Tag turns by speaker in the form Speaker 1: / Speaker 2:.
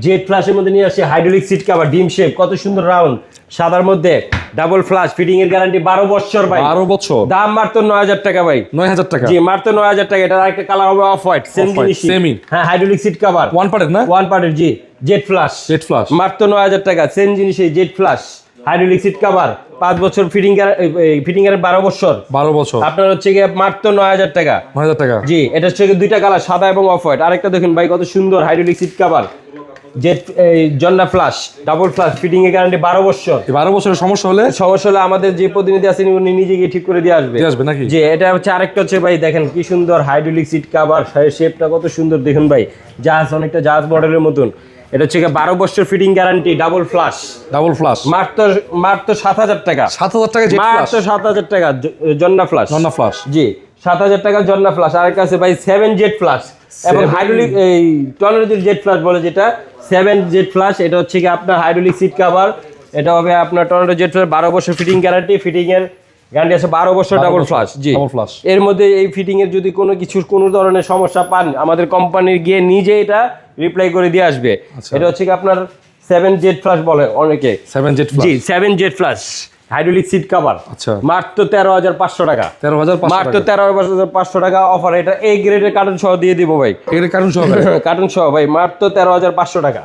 Speaker 1: Z ফ্ল্যাশের মধ্যে নিয়ে আসছে হাইড্রোলিক সিট কভার ডিম শেপ, কত সুন্দর রাউন্ড সাদার মধ্যে ডাবল ফ্ল্যাশ, ফিটিং এর গ্যারান্টি 12 বছর ভাই।
Speaker 2: 12 বছর।
Speaker 1: দাম মাত্র 9000 টাকা ভাই।
Speaker 2: 9000 টাকা।
Speaker 1: জি মাত্র 9000 টাকা। এটা আরেকটা কালার হবে অফ হোয়াইট, সেম জিনিস। হ্যাঁ হাইড্রোলিক সিট কভার
Speaker 2: ওয়ান পার্টের না?
Speaker 1: ওয়ান পার্টের G, Z flash.
Speaker 2: Z flash
Speaker 1: মাত্র 9000 টাকা, সেম জিনিসই Z flash hydraulic seat cover 5 বছর ফিটিং এর 12 বছর।
Speaker 2: 12 বছর
Speaker 1: আপনার হচ্ছে গিয়ে মাত্র 9000 টাকা।
Speaker 2: 9000 টাকা।
Speaker 1: জি এটা হচ্ছে দুইটা কালার, সাদা এবং অফ হোয়াইট। আরেকটা দেখুন ভাই কত সুন্দর হাইড্রোলিক সিট কভার জেড জন্না ফ্ল্যাশ ডাবল ফ্ল্যাশ, ফিটিং এর গ্যারান্টি 12 বছর।
Speaker 2: 12 বছরের সমস্যা হলে
Speaker 1: আমাদের যে প্রতিনিধি আছেন উনি নিজে গিয়ে ঠিক করে দিয়ে আসবে
Speaker 2: নাকি?
Speaker 1: যে এটা হচ্ছে আরেকটা হচ্ছে ভাই দেখেন কি সুন্দর হাইড্রোলিক সিট কভার, শেপটা কত সুন্দর দেখুন ভাই, জাহাজ অনেকটা জাহাজ মডেলের মতন। এটা হচ্ছে 12 বছর ফিটিং গ্যারান্টি ডাবল ফ্ল্যাশ মাত্র 7000 টাকা।
Speaker 2: 7000 টাকা জেড ফ্ল্যাশ।
Speaker 1: মাত্র 7000 টাকা জন্না ফ্ল্যাশ। জি 7000 টাকা জন্না ফ্ল্যাশ। আরেকটা আছে ভাই 7 জেড ফ্ল্যাশ এবং হাইড্রোলিক এই টর্নেডো জেড ফ্ল্যাশ বলে যেটা 7 জেড ফ্ল্যাশ। এটা হচ্ছে কি আপনার হাইড্রোলিক সিট কভার, এটা হবে আপনার টর্নেডো জেড ফ্ল্যাশ 12 বছর ফিটিং গ্যারান্টি, ফিটিং এর গ্যারান্টি আছে 12 বছর ডাবল ফ্ল্যাশ। জি
Speaker 2: ডাবল ফ্ল্যাশ।
Speaker 1: এর মধ্যে এই ফিটিং এর যদি কোনো ধরনের সমস্যা পান আমাদের কোম্পানির গিয়ে নিজে এটা রিপ্লাই করে দিয়ে আসবে। এটা হচ্ছে কি আপনার 7 জেড ফ্ল্যাশ বলে অনেকে।
Speaker 2: 7 Z flash.
Speaker 1: G 7 Z flash hydraulic seat cover.
Speaker 2: আচ্ছা
Speaker 1: মাত্র 13500 টাকা।
Speaker 2: 13500
Speaker 1: মাত্র 13500 টাকা অফার। এটা এই গ্রেডের কার্টন সহ দিয়ে দিব ভাই।
Speaker 2: এর কারণ সহ
Speaker 1: কার্টন সহ ভাই মাত্র 13500 টাকা।